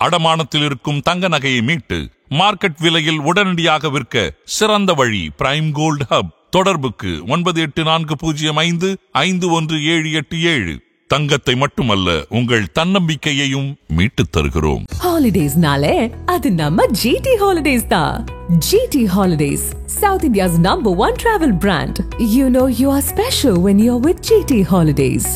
அடமானத்தில் இருக்கும் தங்க நகையை மீட்டு மார்க்கெட் விலையில் உடனடியாக விற்க சிறந்த வழி பிரைம் கோல்ட் ஹப். தொடர்புக்கு 9845551787. தங்கத்தை மட்டுமல்ல, உங்கள் தன்னம்பிக்கையையும் மீட்டுத் தருகிறோம். ஹாலிடேஸ்னாலே அது நம்ம ஜிடி ஹாலிடேஸ் தான். GT Holidays, South India's #1 travel brand. You know you are special when you're with GT Holidays.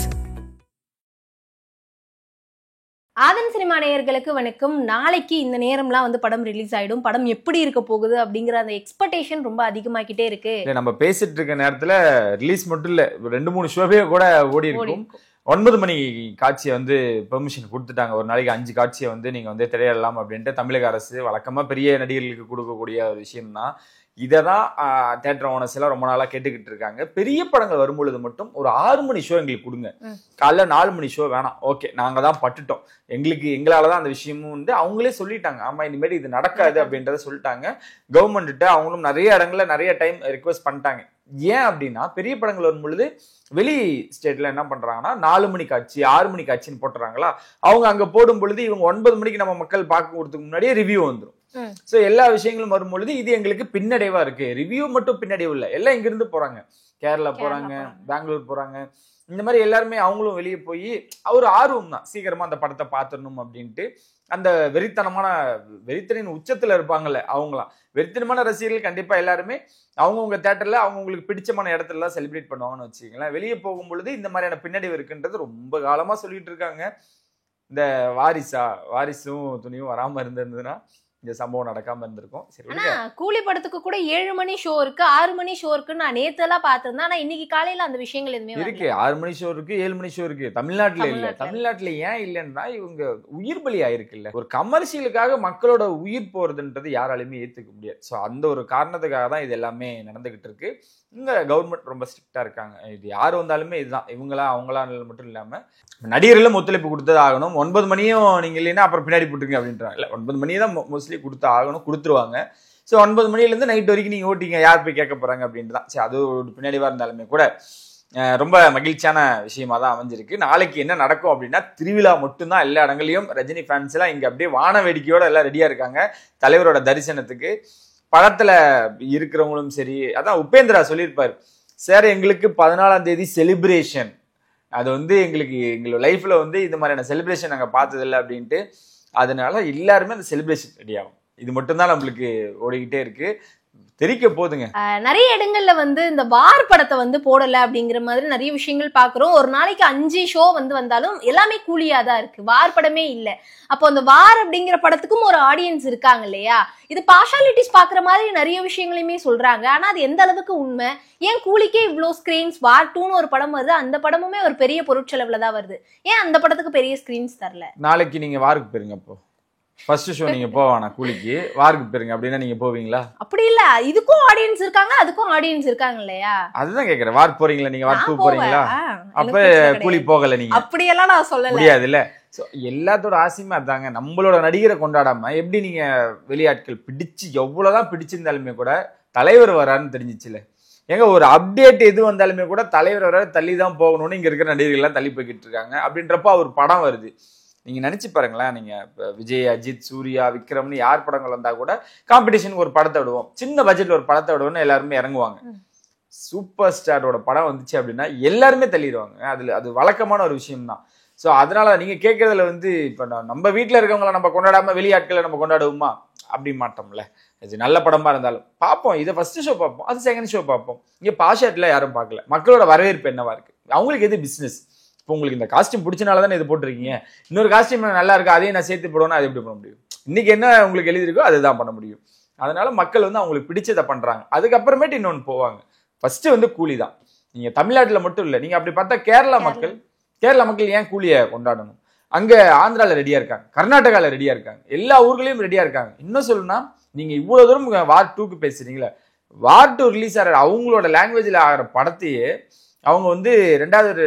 Aadhan cinema நேயர்களுக்கு வணக்கம். நாளைக்கு இந்த நேரம்லாம் வந்து படம் ரிலீஸ் ஆயிடும். படம் எப்படி இருக்க போகுது அப்படிங்கிற அந்த எக்ஸ்பெக்டேஷன் ரொம்ப அதிகமாகிட்டே இருக்கு. நம்ம பேசிட்டு இருக்க நேரத்துல ரிலீஸ் மட்டும் இல்ல, 2-3 ஷோவே கூட ஓடி இருக்கும். 9 மணி காட்சியை வந்து பெர்மிஷன் கொடுத்துட்டாங்க. ஒரு நாளைக்கு 5 காட்சியை வந்து நீங்க வந்து திரையிடலாம் அப்படின்ட்டு தமிழக அரசு வழக்கமா பெரிய நடிகர்களுக்கு கொடுக்கக்கூடிய ஒரு விஷயம் தான். இதை தான் தியேட்டர் ஓனர்ஸ் எல்லாம் ரொம்ப நாளா கேட்டுக்கிட்டு இருக்காங்க. பெரிய படங்கள் வரும்பொழுது மட்டும் ஒரு 6 மணி ஷோ எங்களுக்கு கொடுங்க, காலைல 4 மணி ஷோ வேணாம். ஓகே, நாங்க தான் பட்டுட்டோம், எங்களாலதான் அந்த விஷயமும் வந்து அவங்களே சொல்லிட்டாங்க. ஆமா, இனிமேல் இது நடக்காது அப்படின்றத சொல்லிட்டாங்க. கவர்மெண்ட்ட அவங்களும் நிறைய இடங்கள்ல நிறைய டைம் ரிக்வெஸ்ட் பண்ணிட்டாங்க. ஏன் அப்படின்னா, பெரிய படங்கள் வரும் பொழுது வெளி ஸ்டேட்ல என்ன பண்றாங்கன்னா 4 மணி காட்சி 6 மணி காட்சின்னு போட்டுறாங்களா, அவங்க அங்க போடும் பொழுது இவங்க 9 மணிக்கு நம்ம மக்கள் பார்க்க கொடுத்ததுக்கு முன்னாடியே ரிவ்யூ வந்துடும். சோ எல்லா விஷயங்களும் வரும்பொழுது இது எங்களுக்கு பின்னடைவா இருக்கு. ரிவ்யூ மட்டும் பின்னடைவு இல்லை, எல்லாம் இங்க இருந்து போறாங்க, கேரளா போறாங்க, பெங்களூர் போறாங்க, இந்த மாதிரி எல்லாருமே அவங்களும் வெளியே போய் ஒரு ஆர்வம் தான் சீக்கிரமா அந்த படத்தை பார்த்துடணும் அப்படின்ட்டு. அந்த வெறித்தனின் உச்சத்துல இருப்பாங்கல்ல அவங்களாம், வெறித்தனமான ரசிகர்கள் கண்டிப்பா எல்லாருமே அவங்கவுங்க தேட்டர்ல அவங்களுக்கு பிடிச்சமான இடத்துல செலிப்ரேட் பண்ணுவாங்கன்னு வச்சுக்கீங்களேன். வெளியே போகும் பொழுது இந்த மாதிரியான பின்னடைவு இருக்குன்றது ரொம்ப காலமா சொல்லிட்டு இருக்காங்க. இந்த வாரிசும் துணியும் வராம இருந்ததுன்னா இந்த சம்பவம் நடக்காம இருந்திருக்கும். ஆனா கூலி படத்துக்கு கூட 7 மணி ஷோ இருக்கு, 6 மணி ஷோ இருக்கு. நான் நேத்து எல்லாம் பாத்திருந்தேன். ஆனா இன்னைக்கு காலையில அந்த விஷயங்கள் எதுவுமே இருக்கு. 6 மணி ஷோ இருக்கு, 7 மணி ஷோ இருக்கு. தமிழ்நாட்டுல இல்ல. தமிழ்நாட்டுல ஏன் இல்லைன்னா இவங்க உயிர் பலி ஆயிருக்குல்ல. ஒரு கமர்ஷியலுக்காக மக்களோட உயிர் போறதுன்றது யாராலுமே ஏத்துக்க முடியாது. சோ அந்த ஒரு காரணத்துக்காக தான் இது எல்லாமே நடந்துகிட்டு இருக்கு. இங்க கவர்மெண்ட் ரொம்ப ஸ்ட்ரிக்டா இருக்காங்க. இது யாரு வந்தாலுமே இதுதான், இவங்களா அவங்களா மட்டும் இல்லாம நடிகர்களும் ஒத்துழைப்பு கொடுத்தது ஆகணும். 9 மணியும் நீங்க இல்லைன்னா அப்புறம் பின்னாடி போட்டுருங்க அப்படின்றாங்க. இல்ல, 9 மணியை தான் மோஸ்ட்லி கொடுத்து ஆகணும், கொடுத்துருவாங்க. ஸோ 9 மணிலேருந்து நைட் வரைக்கும் நீங்க ஓட்டிங்க, யார் போய் கேட்க போறாங்க அப்படின்ட்டு தான். சரி, அது ஒரு பின்னாடிவா இருந்தாலுமே கூட ரொம்ப மகிழ்ச்சியான விஷயமா தான் அமைஞ்சிருக்கு. நாளைக்கு என்ன நடக்கும் அப்படின்னா, திருவிழா மட்டும்தான். எல்லா இடங்களையும் ரஜினி ஃபேன்ஸ் எல்லாம் இங்க அப்படியே வான வேடிக்கையோட எல்லாம் ரெடியா இருக்காங்க தலைவரோட தரிசனத்துக்கு. படத்துல இருக்கிறவங்களும் சரி, அதான் உபேந்திரா சொல்லியிருப்பாரு, சார் எங்களுக்கு 14ஆம் தேதி செலிப்ரேஷன், அது வந்து எங்களோட லைஃப்ல வந்து இந்த மாதிரியான செலிப்ரேஷன் நாங்க பார்த்ததில்லை அப்படின்ட்டு. அதனால எல்லாருமே அந்த செலிப்ரேஷன் ரெடி ஆகும். இது மட்டும்தான் நம்மளுக்கு ஓடிக்கிட்டே இருக்கு, தெரிக்க போதுங்க. நிறைய இடங்கள்ல வந்து இந்த வார் படத்தை வந்து போடல அப்படிங்கிற மாதிரி நிறைய விஷயங்கள் பாக்குறோம். ஒரு நாளைக்கு 5 ஷோ வந்தாலும் எல்லாமே கூலியா தான் இருக்கு, வார் படமே இல்ல. அப்போ அந்த வார் அப்படிங்கிற படத்துக்கும் ஒரு ஆடியன்ஸ் இருக்காங்க இல்லையா. இது பார்ஷாலிட்டிஸ் பாக்குற மாதிரி நிறைய விஷயங்களையுமே சொல்றாங்க. ஆனா அது எந்த அளவுக்கு உண்மை? ஏன் கூலிக்கே இவ்வளவு ஸ்கிரீன்ஸ்? வார் 2ன்னு ஒரு படம் வருது, அந்த படமுமே ஒரு பெரிய பொருட்செலவுல தான் வருது. ஏன் அந்த படத்துக்கு பெரிய ஸ்கிரீன்ஸ் தரல? நாளைக்கு நீங்க வாருக்கு போயிருங்க, அப்போ ஃபர்ஸ்ட் ஷோ நீங்க போவானா கூலிக்கு, வாருக்கு போயிருங்க அப்படின்னா நீங்க போவீங்களா? அப்படி இல்ல, இதுக்கும் ஆடியன்ஸ் இருக்காங்க, அதுக்கும் ஆடியன்ஸ் இருக்காங்க இல்லையா. அதுதான் கேக்குறேன். வார் போறீங்களா நீங்க? வார் 2 போறீங்களா? அப்ப கூலி போகல நீங்க? அப்படியெல்லாம் நான் சொல்லல முடியாது இல்ல. எல்லாத்தோட ஆசையுமே அதாங்க, நம்மளோட நடிகரை கொண்டாடாம எப்படி நீங்க வெளியாட்கள் பிடிச்சு எவ்வளவுதான் பிடிச்சிருந்தாலுமே கூட தலைவர் வரான்னு தெரிஞ்சிச்சுல. ஏங்க, ஒரு அப்டேட் எது வந்தாலுமே கூட தலைவர் வர தள்ளி தான் போகணும்னு இங்க இருக்கிற நடிகர்கள் எல்லாம் தள்ளி போய்கிட்டு இருக்காங்க. அப்படின்றப்ப அவர் படம் வருது, நீங்க நினைச்சு பாருங்களேன். நீங்க விஜய், அஜித், சூர்யா, விக்ரம்னு யார் படங்கள் வந்தா கூட காம்படிஷனுக்கு ஒரு படத்தை விடுவோம், சின்ன பட்ஜெட்ல ஒரு படத்தை விடுவோம்னு எல்லாருமே இறங்குவாங்க. சூப்பர் ஸ்டாரோட படம் வந்துச்சு அப்படின்னா எல்லாருமே தள்ளிடுவாங்க. அது வழக்கமான ஒரு விஷயம் தான். ஸோ அதனால நீங்க கேட்கறதுல வந்து இப்ப நம்ம வீட்டுல இருக்கவங்களை நம்ம கொண்டாடாம வெளியாட்களை நம்ம கொண்டாடுவோமா? அப்படி மாட்டோம்ல. இது நல்ல படமா இருந்தாலும் பார்ப்போம். இதை ஃபர்ஸ்ட் ஷோ பார்ப்போம், அது செகண்ட் ஷோ பார்ப்போம். இங்க பாஷாட்ல யாரும் பார்க்கல. மக்களோட வரவேற்பு என்னவா இருக்கு? அவங்களுக்கு எது பிசினஸ்? இப்போ உங்களுக்கு இந்த காஸ்டியூம் பிடிச்சனால தானே இது போட்டிருக்கீங்க. இன்னொரு காஸ்டியூம் நல்லா இருக்கு, அதையும் நான் சேர்த்து போடுவேன்னா அது எப்படி பண்ண முடியும்? இன்னைக்கு என்ன உங்களுக்கு எழுதிருக்கோ அதுதான் பண்ண முடியும். அதனால மக்கள் வந்து அவங்களுக்கு பிடிச்சதை பண்றாங்க. அதுக்கப்புறமேட்டு இன்னொன்று போவாங்க. ஃபர்ஸ்ட் வந்து கூலி தான். நீங்க தமிழ்நாட்டுல மட்டும் இல்லை, நீங்க அப்படி பார்த்தா கேரளா மக்கள் ஏன் கூலியை கொண்டாடணும்? அங்க ஆந்திரால ரெடியா இருக்காங்க, கர்நாடகால ரெடியா இருக்காங்க, எல்லா ஊர்களையும் ரெடியா இருக்காங்க. இன்னும் சொல்லணும்னா, நீங்க இவ்வளவு தூரம் வார் 2க்கு பேசுறீங்களா, வார் 2 ரிலீஸ் ஆகிற அவங்களோட லாங்குவேஜ்ல ஆகிற படத்தையே அவங்க வந்து ரெண்டாவது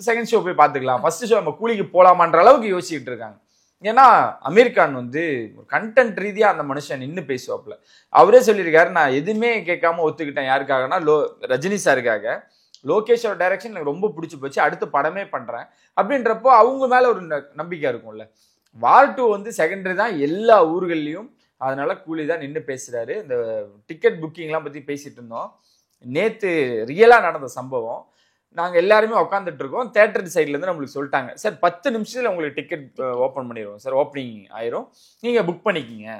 செகண்ட் ஷோ போய் பார்த்துக்கலாம், ஃபர்ஸ்ட் ஷோ நம்ம கூலிக்கு போலாமான்ற அளவுக்கு யோசிச்சுட்டு இருக்காங்க. ஏன்னா அமீர்கான் வந்து கண்டென்ட் ரீதியா அந்த மனுஷன் நின்று பேசுவாப்புல. அவரே சொல்லியிருக்காரு, நான் எதுவுமே கேட்காம ஒத்துக்கிட்டேன். யாருக்காகனா ரஜினி சாருக்காக. லோகேஷோட டைரக்ஷன் எனக்கு ரொம்ப பிடிச்சி போச்சு, அடுத்த படமே பண்றேன் அப்படின்றப்போ அவங்க மேல ஒரு நம்பிக்கை இருக்கும்ல. வார் 2 வந்து செகண்டரி தான் எல்லா ஊர்கள்லயும். அதனால கூலி தான் நின்று பேசுறாரு. இந்த டிக்கெட் புக்கிங்லாம் பத்தி பேசிட்டு இருந்தோம். நேத்து ரியலா நடந்த சம்பவம். நாங்க எல்லாருமே உட்காந்துட்டு இருக்கோம். தியேட்டர் சைட்ல இருந்து நம்மளுக்கு சொல்லிட்டாங்க, சார் 10 நிமிஷத்துல உங்களுக்கு டிக்கெட் ஓபன் பண்ணிடுவோம் சார், ஓப்பனிங் ஆயிரும், நீங்க புக் பண்ணிக்கிங்க.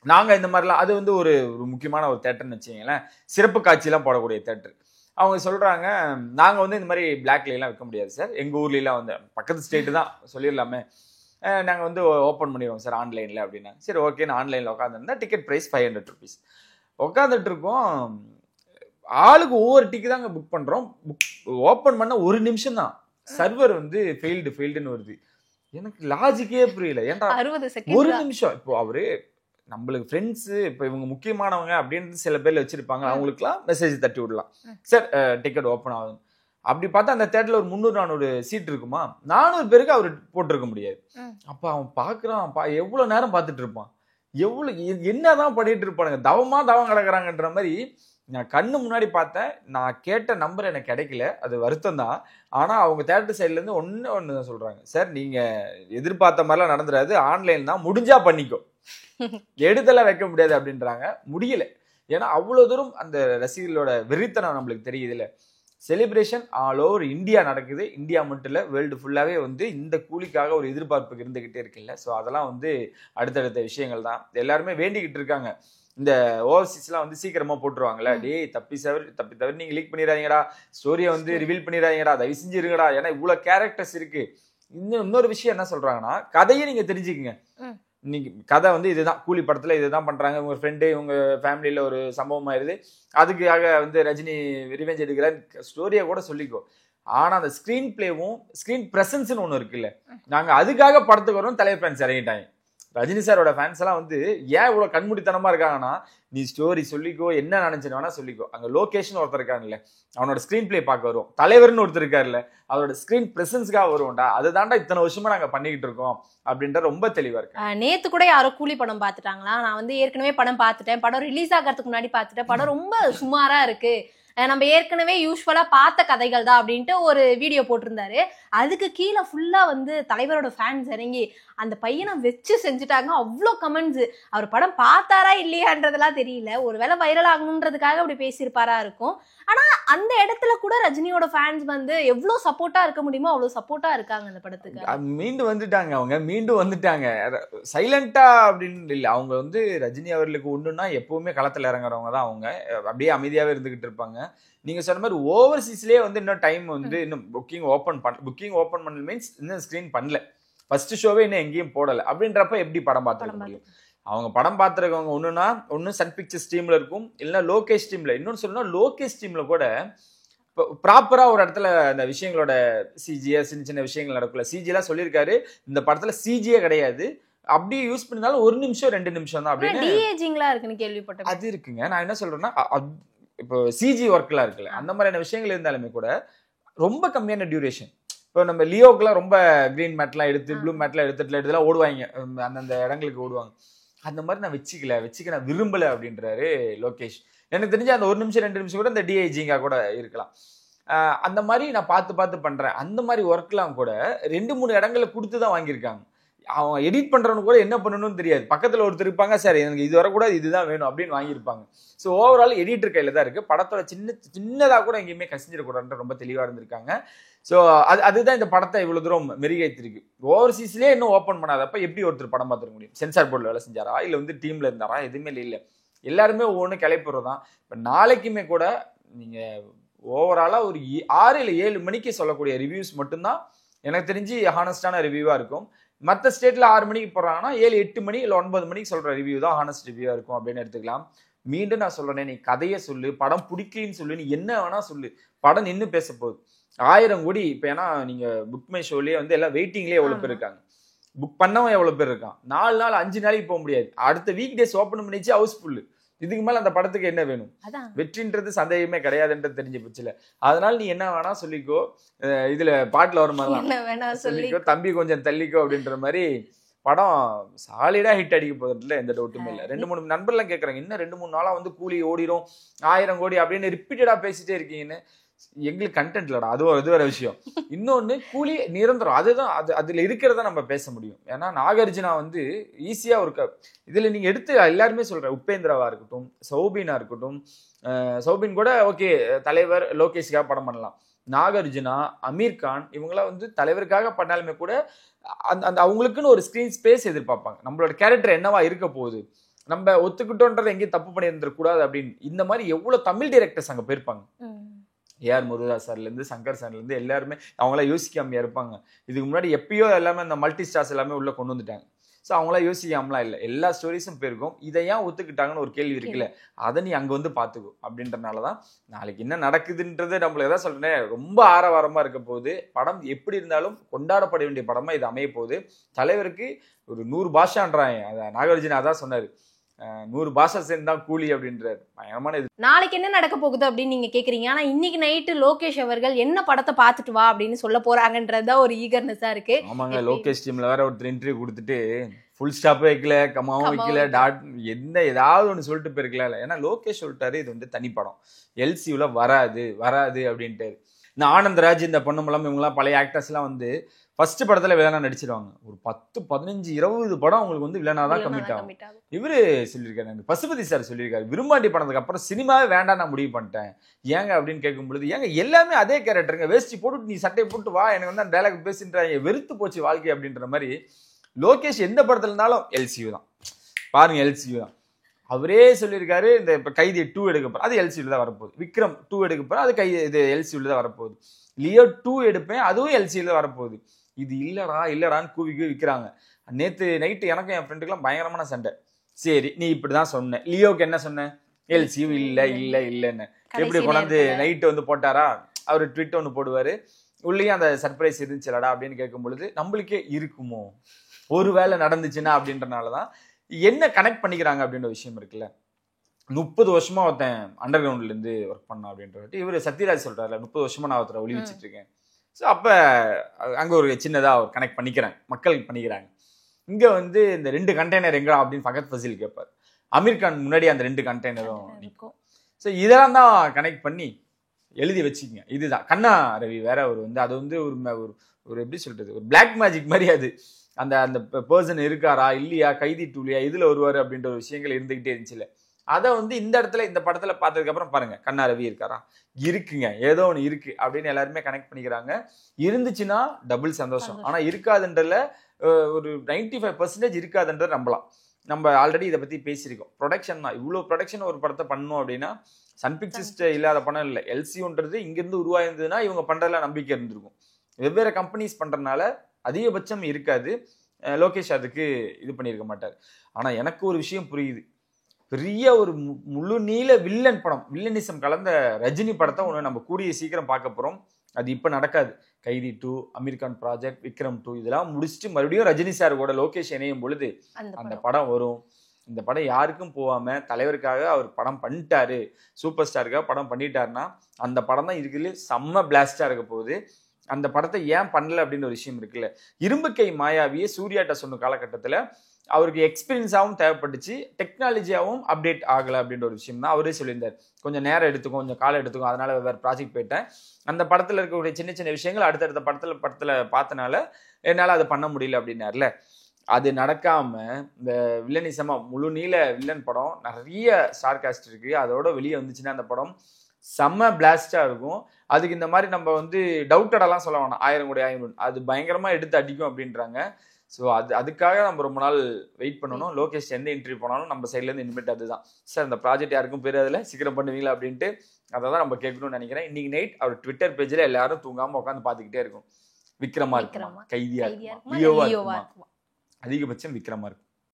நாங்க இந்த மாதிரிலாம், அது வந்து ஒரு முக்கியமான ஒரு தியேட்டர்னு வச்சுக்கீங்களேன், சிறப்பு காட்சியெல்லாம் போடக்கூடிய தியேட்டர். அவங்க சொல்றாங்க, நாங்க வந்து இந்த மாதிரி பிளாக்ல எல்லாம் வைக்க முடியாது சார், எங்க ஊர்ல எல்லாம் வந்து பக்கத்து ஸ்டேட் தான் சொல்லிடலாமே, நாங்க வந்து ஓப்பன் பண்ணிடுவோம் சார் ஆன்லைன்ல அப்படின்னா. சரி ஓகேன்னு ஆன்லைன்ல உட்காந்துருந்தா டிக்கெட் பிரைஸ் 500 rupees. உட்காந்துட்டு இருக்கோம், ஆளுக்கு ஒவ்வொரு டிக்கெட் தாங்க புக் பண்றோம். ஓப்பன் பண்ண ஒரு நிமிஷம் தான் சர்வர் வந்து ஃபெயில்டுன்னு வருது. எனக்கு லாஜிக்கே புரியல. ஏன்டா 60 செகண்ட் ஒரு நிமிஷம்? இப்போ அவரு நம்மளுக்கு ஃப்ரெண்ட்ஸ், இப்போ இவங்க முக்கியமானவங்க அப்படின்னு சில பேர்ல வச்சிருப்பாங்க, அவங்களுக்குலாம் மெசேஜ் தட்டி விடலாம், சார் டிக்கெட் ஓப்பன் ஆகுது. அப்படி பார்த்தா அந்த தேட்டர்ல ஒரு 300-400 சீட் இருக்குமா, 400 பேருக்கு அவர் போட்டிருக்க முடியாது. அப்ப அவன் பாக்குறான், எவ்வளவு நேரம் பார்த்துட்டு இருப்பான், என்னதான் பண்ணிட்டு இருப்பானுங்க, தவம் கிடக்குறாங்கன்ற மாதிரி. நான் கண்ணு முன்னாடி பார்த்தேன், நான் கேட்ட நம்பர் எனக்கு கிடைக்கல, அது வருத்தம் தான். ஆனா அவங்க தேட்டர் சைட்ல இருந்து ஒன்னு தான் சொல்றாங்க, சார் நீங்க எதிர்பார்த்த மாதிரிலாம் நடந்துடாது, ஆன்லைன் தான், முடிஞ்சா பண்ணிக்கோ, எடுத்தெல்லாம் வைக்க முடியாது அப்படின்றாங்க. முடியல, ஏன்னா அவ்வளவு தூரம் அந்த ரசிகர்களோட வெறித்தனம் நம்மளுக்கு தெரியுதுல்ல. செலிப்ரேஷன் ஆல் ஓவர் இந்தியா நடக்குது, இந்தியா மட்டும் இல்ல வேர்ல்டு ஃபுல்லாவே வந்து இந்த கூலிக்காக ஒரு எதிர்பார்ப்பு இருந்துகிட்டே இருக்குல்ல. ஸோ அதெல்லாம் வந்து அடுத்தடுத்த விஷயங்கள் தான், எல்லாருமே வேண்டிக்கிட்டு இருக்காங்க. இந்த ஓவர்சீஸ்லாம் வந்து சீக்கிரமா போட்டுருவாங்கல்ல, டேய் தப்பி தவிர நீங்க லீக் பண்ணிடாதீங்கடா, ஸ்டோரியை வந்து ரிவீல் பண்ணிடாதீங்கடா, தயவு செஞ்சு இருங்கடா, ஏன்னா இவ்வளவு கேரக்டர்ஸ் இருக்கு. இன்னொரு விஷயம் என்ன சொல்றாங்கன்னா, கதையை நீங்க தெரிஞ்சுக்கங்க. இன்னைக்கு கதை வந்து இதுதான், கூலி படத்துல இதுதான் பண்றாங்க, உங்க ஃப்ரெண்டு உங்க ஃபேமிலியில ஒரு சம்பவம் ஆயிருது, அதுக்காக வந்து ரஜினி ரிவெஞ்ச் எடுக்கிற ஸ்டோரியை கூட சொல்லிக்கோ. ஆனா அந்த ஸ்கிரீன் பிளேவும் ஸ்கிரீன் பிரசன்ஸ்னு ஒண்ணு இருக்குல்ல, நாங்க அதுக்காக படத்துக்கு வரோம். தலைவர் ஃபேன்ஸ் இறங்கிட்டாங்க. ரஜினி சாரோட ஃபேன்ஸ் எல்லாம் வந்து ஏன் இவ்வளவு கண்மூடித்தனமா இருக்காங்கன்னா, நீ ஸ்டோரி சொல்லிக்கோ, என்ன நினைச்சுன்னு வேணா சொல்லிக்கோ, அங்க லோகேஷன் ஒருத்தர் இருக்காங்கல்ல, அவனோட ஸ்கிரீன் பிளே பார்க்க வரும், தலைவர்னு ஒருத்தர் இருக்காருல்ல, அவரோட ஸ்கிரீன் பிரசன்ஸ்க்காக வருவோம்டா, அதுதான்டா இத்தனை வருஷமா நாங்க பண்ணிக்கிட்டு இருக்கோம் அப்படின்ற ரொம்ப தெளிவா இருக்கு. நேத்து கூட யாரோ கூலி படம் பாத்துட்டாங்களா, நான் வந்து ஏற்கனவே படம் பார்த்துட்டேன், படம் ரிலீஸ் ஆகிறதுக்கு முன்னாடி பார்த்துட்டேன், படம் ரொம்ப சுமாரா இருக்கு, நம்ம ஏற்கனவே யூஸ்வலா பார்த்த கதைகள் தான் அப்படின்ட்டு ஒரு வீடியோ போட்டிருந்தாரு. அதுக்கு கீழே ஃபுல்லா வந்து தலைவரோட ஃபேன்ஸ் இறங்கி அந்த பையனை வச்சு செஞ்சுட்டாங்க. அவ்வளோ கமெண்ட்ஸ். அவர் படம் பார்த்தாரா இல்லையான்றதெல்லாம் தெரியல, ஒருவேளை வைரல் ஆகணுன்றதுக்காக அப்படி பேசியிருப்பாரா இருக்கும். ஆனா அந்த இடத்துல கூட ரஜினியோட ஃபேன்ஸ் வந்து எவ்வளவு சப்போர்ட்டா இருக்க முடியுமோ அவ்வளவு சப்போர்ட்டா இருக்காங்க அந்த படத்துக்கு. மீண்டும் வந்துட்டாங்க சைலண்டா அப்படின்னு இல்ல, அவங்க வந்து ரஜினி அவர்களுக்கு ஒண்ணுன்னா எப்பவுமே களத்துல இறங்குறவங்க தான் அவங்க, அப்படியே அமைதியாவே இருந்துகிட்டு இருப்பாங்க. நீங்க சொன்ன மாதிரி ஓவர்சீஸ்லயே வந்து இன்னும் டைம் வந்து இன்னும் புக்கிங் ஓப்பன் பண்ணல மீன்ஸ் இன்னும் ஸ்கிரீன் பண்ணல, ஃபர்ஸ்ட் ஷோவே இன்னும் எங்கேயும் போடல. அப்படின்றப்ப எப்படி படம் பார்த்துக்க முடியும்? அவங்க படம் பார்த்துருக்கவங்க ஒன்னு சன் பிக்சர்ஸ் டீம்ல இருக்கும், இல்லைன்னா லோகேஷ் டீம்ல. இன்னொன்னு சொல்லணும், லோகேஷ் டீம்ல கூட ப்ராப்பரா ஒரு இடத்துல இந்த விஷயங்களோட சிஜியா சின்ன விஷயங்கள் நடக்கல. சிஜிலாம் சொல்லியிருக்காரு, இந்த படத்துல சிஜியே கிடையாது, அப்படியே யூஸ் பண்ணினாலும் 1 நிமிஷம் 2 நிமிஷம் தான் அப்படின்னு. டிஏஜிங்லாம் இருக்குன்னு கேள்விப்பட்டேன். அது இருக்குங்க. நான் என்ன சொல்றேன்னா, இப்போ சிஜி ஒர்க்லாம் இருக்குல்ல, அந்த மாதிரியான விஷயங்கள் இருந்தாலுமே கூட ரொம்ப கம்மியான டியூரேஷன். இப்போ நம்ம லியோக்கெல்லாம் ரொம்ப கிரீன் மேட்லாம் எடுத்து ப்ளூ மேட்லாம் எடுத்துலாம் ஓடுவாங்க, அந்தந்த இடங்களுக்கு ஓடுவாங்க. அந்த மாதிரி நான் வச்சுக்க நான் விரும்பல அப்படின்றாரு லோகேஷ். எனக்கு தெரிஞ்ச அந்த 1 நிமிஷம் 2 நிமிஷம் கூட இந்த டிஐஜிங்கா கூட இருக்கலாம். அந்த மாதிரி நான் பார்த்து பண்றேன். அந்த மாதிரி ஒர்க்லாம் கூட 2-3 இடங்களை கொடுத்து தான் வாங்கியிருக்காங்க. அவன் எடிட் பண்றவனு கூட என்ன பண்ணணும்னு தெரியாது, பக்கத்துல ஒருத்தர் இருப்பாங்க, சார் எனக்கு இது வரக்கூடாது, இதுதான் வேணும் அப்படின்னு வாங்கியிருப்பாங்க. ஸோ ஓவரால் எடிட்டர் கையில தான் இருக்கு, படத்தோட சின்னதா கூட எங்கேயுமே கசிஞ்சிடக்கூடாதுன்ற ரொம்ப தெளிவா இருந்திருக்காங்க. ஸோ அதுதான் இந்த படத்தை இவ்வளவு தூரம் மெருகேற்றிருக்கு. ஓவர்சீஸ்லயே இன்னும் ஓப்பன் பண்ணாதப்ப எப்படி ஒருத்தர் படம் பார்த்துக்க முடியும்? சென்சார் போர்டில் வேலை செஞ்சாரா, இல்லை வந்து டீம்ல இருந்தாரா? எதுவுமே இல்லை. எல்லாருமே ஒவ்வொன்றும் கிளப்பிடுறதான். இப்போ நாளைக்குமே கூட நீங்க ஓவராலா ஒரு 6 இல்லை 7 மணிக்கு சொல்லக்கூடிய ரிவ்யூஸ் மட்டும்தான் எனக்கு தெரிஞ்சு ஹானஸ்டான ரிவ்யூவா இருக்கும். மற்ற ஸ்டேட்ல 6 மணிக்கு போடுறாங்கன்னா 7, 8 மணி இல்லை 9 மணிக்கு சொல்ற ரிவ்யூ தான் ஹானஸ்ட் ரிவ்யூவா இருக்கும் அப்படின்னு எடுத்துக்கலாம். மீண்டும் நான் சொல்றேன், நீ கதையை சொல்லு, படம் பிடிக்கலன்னு சொல்லு, நீ என்ன வேணா சொல்லு, படம் நின்று பேச போகுது. 1000 கோடி. இப்போ ஏன்னா நீங்க புக் மை ஷோலயே வந்து எல்லாம் வெயிட்டிங்லேயே எவ்வளவு பேர் இருக்காங்க, புக் பண்ணவன் எவ்வளவு பேர் இருக்கான், 4 நாள் 5 நாளைக்கு போக முடியாது. அடுத்த வீக் டேஸ் ஓப்பன் பண்ணிச்சு ஹவுஸ்ஃபுல். இதுக்கு மேல அந்த படத்துக்கு என்ன வேணும்? வெற்றின்றது சந்தேகமே கிடையாதுன்றது தெரிஞ்ச பட்சத்துல அதனால நீ என்ன வேணா சொல்லிக்கோ, இதுல பாட்டுல வர மாதிரிதான் சொல்லிக்கோ, தம்பி கொஞ்சம் தள்ளிக்கோ அப்படின்ற மாதிரி படம் சாலிடா ஹிட் அடிக்க போதுல எந்த டவுட்டுமே இல்லை. 2-3 நண்பர்லாம் கேட்கறாங்க, இன்னும் 2-3 நாளா வந்து கூலி ஓடிரும் 1000 கோடி அப்படின்னு ரிப்பீட்டடா பேசிட்டே இருக்கீங்கன்னு. எங்களுக்கு கண்டென்ட் இல்லடா, அது வேற விஷயம். இன்னொன்னு கூலி நிரந்தரம், அதுதான் அதுல இருக்கிறத நம்ம பேச முடியும். ஏன்னா நாகார்ஜுனா வந்து ஈஸியா ஒரு இதுல நீங்க எடுத்து எல்லாருமே சொல்ற உபேந்திராவா இருக்கட்டும், சௌபினா இருக்கட்டும், சௌபின் கூட ஓகே தலைவர் லோகேஷ்காக படம் பண்ணலாம். நாகார்ஜுனா, அமீர் கான் இவங்களாம் வந்து தலைவருக்காக பண்ணாலுமே கூட அந்த அவங்களுக்குன்னு ஒரு ஸ்கிரீன் ஸ்பேஸ் எதிர்பார்ப்பாங்க. நம்மளோட கேரக்டர் என்னவா இருக்க போகுது, நம்ம ஒத்துக்கிட்டோன்றதை எங்கேயும் தப்பு பண்ணியிருந்துட கூடாது அப்படின்னு. இந்த மாதிரி எவ்வளவு தமிழ் டைரக்டர்ஸ் அங்க போயிருப்பாங்க. ஏஆர் முருகதாஸ் சார்ல இருந்து சங்கர் சார்ல இருந்து எல்லாருமே அவங்களாம் யோசிக்காமையா இருப்பாங்க. இதுக்கு முன்னாடி எப்பயோ எல்லாமே அந்த மல்டி ஸ்டார்ஸ் எல்லாமே உள்ள கொண்டு வந்துட்டாங்க. ஸோ அவங்களாம் யோசிக்காமலாம் இல்லை, எல்லா ஸ்டோரிஸும் போயிருக்கும். இதை ஏன் ஒத்துக்கிட்டாங்கன்னு ஒரு கேள்வி இருக்குல்ல, அதை நீ அங்கே வந்து பார்த்துக்கோ அப்படின்றனாலதான் நாளைக்கு என்ன நடக்குதுன்றது நம்மளுக்கு எதாவது சொல்றேன். ரொம்ப ஆரவாரமா இருக்க போகுது படம். எப்படி இருந்தாலும் கொண்டாடப்பட வேண்டிய படமா இது அமைய போகுது. தலைவருக்கு ஒரு 100 பாஷான்றாங்க. நாகார்ஜுனா அதான் சொன்னாரு, 100 பாஷா சேர்ந்தா கூலி அப்படின்றாரு. பயங்கரமான இது. நாளைக்கு என்ன நடக்க போகுது அப்படின்னு நீங்க கேக்குறீங்க. ஆனா இன்னைக்கு நைட்டு லோகேஷ் அவர்கள் என்ன படத்தை பார்த்துட்டு வா அப்படின்னு சொல்ல போறாங்கன்றதுதான் ஒரு ஈகர்னஸா இருக்கு. ஆமாங்க, லோகேஷ் டீம்ல வேற ஒருத்தர் இன்டர்வியூ கொடுத்துட்டு ஃபுல் ஸ்டாப் வைக்கல, கமாவும் வைக்கல, டாட் என்ன ஏதாவது ஒன்று சொல்லிட்டு போயிருக்கல. ஏன்னா லோகேஷ் சொல்லிட்டாரு இது வந்து தனி படம், எல்சியூல வராது அப்படின்ட்டாரு. இந்த ஆனந்த்ராஜ், இந்த பொண்ணுமெல்லாம் இவங்கெல்லாம் பழைய ஆக்டர்ஸ் எல்லாம் வந்து ஃபர்ஸ்ட் படத்துல வில்லனா நடிச்சிருவாங்க. ஒரு 10, 15, 20 படம் அவங்களுக்கு வந்து வில்லனா தான் கமிட் ஆகும். இவரு சொல்லியிருக்காரு, பசுபதி சார் சொல்லியிருக்காரு, விரும்பாண்டி படத்துக்கு அப்புறம் சினிமாவே வேண்டாம் நான் முடிவு பண்ணிட்டேன். ஏங்க அப்படின்னு கேட்கும் பொழுது, ஏங்க எல்லாமே அதே கேரக்டருங்க, வேஷ்டி போட்டு நீ சட்டையை போட்டு வா, எனக்கு வந்து அந்த டைலாக் பேசின்றாங்க, வெறுத்து போச்சு வாழ்க்கை அப்படின்ற மாதிரி. லோகேஷ் எந்த படத்துல இருந்தாலும் எல்சியூ தான் பாருங்க, எல்சியூ தான். அவரே சொல்லியிருக்காரு, இந்த இப்ப கைதி 2 எடுக்க போற அது எல்சியூல தான் வரப்போகுது. விக்ரம் 2 எடுக்க போற அது இது எல்சியூல தான் வரப்போகுது. லியோ 2 எடுப்பேன் அதுவும் எல்சியூல தான் வரப்போகுது. இது இல்லடான்னு கூவி விற்கிறாங்க. நேத்து நைட்டு எனக்கும் என் ஃப்ரெண்டுக்கெல்லாம் பயங்கரமான சண்டை. சரி நீ இப்படிதான் சொன்ன, லியோக்கு என்ன சொன்ன, எல்சியூ இல்லன்னு எப்படி கொண்டாந்து நைட்டு வந்து போட்டாரா. அவர் ட்விட் ஒன்று போடுவாரு, உள்ளேயும் அந்த சர்ப்ரைஸ் இருந்துச்சுலடா அப்படின்னு கேட்கும் பொழுது நம்மளுக்கே இருக்குமோ ஒருவேளை நடந்துச்சுன்னா அப்படின்றனாலதான் என்ன கனெக்ட் பண்ணிக்கிறாங்க அப்படின்ற விஷயம் இருக்குல்ல. 30 வருஷமா ஒருத்தன் அண்டர் கிரவுண்ட்ல இருந்து ஒர்க் பண்ணா அப்படின்ட்டு இவரு சத்யராஜ் சொல்றாருல, 30 வருஷமா நான் ஒருத்தரை ஒளி வச்சுட்டு இருக்கேன். ஸோ அப்ப அங்க ஒரு சின்னதா ஒரு கனெக்ட் பண்ணிக்கிறாங்க, மக்கள் பண்ணிக்கிறாங்க. இங்க வந்து இந்த 2 கண்டெய்னர் எங்கடா அப்படின்னு ஃபகத் ஃபசில் கேட்பாரு. அமீர் கான் முன்னாடி அந்த 2 கண்டெய்னரும் நிற்கும். ஸோ இதெல்லாம் தான் கனெக்ட் பண்ணி எழுதி வச்சுக்கங்க. இதுதான் கண்ணா ரவி வேற ஒரு வந்து அது வந்து ஒரு எப்படி சொல்றது, ஒரு பிளாக் மேஜிக் மாதிரி. அது அந்த பர்சன் இருக்காரா இல்லையா, கைதி 2லையா இதுல வருவாரு அப்படின்ற ஒரு விஷயங்கள் இருந்துகிட்டே இருந்துச்சுல. அதை வந்து இந்த இடத்துல இந்த படத்துல பார்த்ததுக்கு அப்புறம் பாருங்க, கண்ணா ரவி இருக்காரா, இருக்குங்க ஏதோ ஒன்று இருக்கு அப்படின்னு எல்லாருமே கனெக்ட் பண்ணிக்கிறாங்க. இருந்துச்சுன்னா டபுள் சந்தோஷம். ஆனா இருக்காதுன்றதுல ஒரு 95% இருக்காதுன்றது நம்பலாம். நம்ம ஆல்ரெடி இதை பத்தி பேசியிருக்கோம். ப்ரொடக்ஷன் தான் இவ்வளவு ப்ரொடக்ஷன் ஒரு படத்தை பண்ணணும் அப்படின்னா சன் பிக்சர்ஸ் இல்லாத படம் இல்லை. எல்சியூன்றது இங்கிருந்து உருவாயிருந்ததுன்னா இவங்க பண்றதுல நம்பிக்கை இருந்திருக்கும். வெவ்வேறு கம்பெனிஸ் பண்றதுனால அதிகபட்சம் இருக்காது. லோகேஷ் அதுக்கு இது பண்ணியிருக்க மாட்டார். ஆனா எனக்கு ஒரு விஷயம் புரியுது, பெரிய ஒரு முழு நீள வில்லன் படம், வில்லனிசம் கலந்த ரஜினி படத்தை ஒன்று நம்ம கூடிய சீக்கிரம் பார்க்க போறோம். அது இப்ப நடக்காது. கைதி 2, அமீர் கான் ப்ராஜெக்ட், விக்ரம் 2 இதெல்லாம் முடிச்சுட்டு மறுபடியும் ரஜினி சார் கூட லோகேஷ் இணையும் பொழுது அந்த படம் வரும். இந்த படம் யாருக்கும் போகாம தலைவருக்காக அவர் படம் பண்ணிட்டாரு, சூப்பர் ஸ்டாருக்காக படம் பண்ணிட்டாருன்னா அந்த படம் தான் இருக்குல்ல செம்ம பிளாஸ்டா இருக்க போகுது. அந்த படத்தை ஏன் பண்ணல அப்படின்னு ஒரு விஷயம் இருக்குல்ல. இரும்புக்கை மாயாவியே சூர்யாட்ட சொன்ன காலகட்டத்தில் அவருக்கு எக்ஸ்பீரியன்ஸாகவும் தேவைப்பட்டுச்சு, டெக்னாலஜியாகவும் அப்டேட் ஆகலை அப்படின்ற ஒரு விஷயம் தான் அவரே சொல்லியிருந்தார். கொஞ்சம் நேரம் எடுத்துக்கும், கொஞ்சம் காலம் எடுத்துக்கும், அதனால வேறு ப்ராஜெக்ட் போயிட்டேன். அந்த படத்தில் இருக்கக்கூடிய சின்ன சின்ன விஷயங்கள் அடுத்தடுத்த படத்தில் பார்த்தனால என்னால் அதை பண்ண முடியல அப்படின்னார்ல. அது நடக்காம இந்த வில்லனிசமா முழு நீள வில்லன் படம் நிறைய ஸ்டார் காஸ்ட் இருக்கு, அதோட வெளியே வந்துச்சுன்னா அந்த படம் செம்ம பிளாஸ்டா இருக்கும். அதுக்கு இந்த மாதிரி நம்ம வந்து டவுட்டடெல்லாம் சொல்ல வேணாம், 1000 கோடி 1000 அது பயங்கரமா எடுத்து அடிக்கும் அப்படின்றாங்க. ஸோ அதுக்காக நம்ம ரொம்ப நாள் வெயிட் பண்ணணும். லோகேஷ் எந்த இன்டர்வியூ போனாலும் நம்ம சைட்ல இருந்து இனிமேட் அதுதான், சார் இந்த ப்ராஜெக்ட் யாருக்கும் பேர் அதில் சீக்கிரம் பண்ணுவீங்களா அப்படின்ட்டு அதை தான் நம்ம கேட்கணும்னு நினைக்கிறேன். இன்னைக்கு நைட் அவர் ட்விட்டர் பேஜ்ல எல்லாரும் தூங்காம உட்காந்து பார்த்துக்கிட்டே இருக்கும். விக்ரமா இருக்குமா, கைதியா இருக்குமா, லியோவா இருக்குமா, அதிகபட்சம் விக்ரமா இருக்கும்.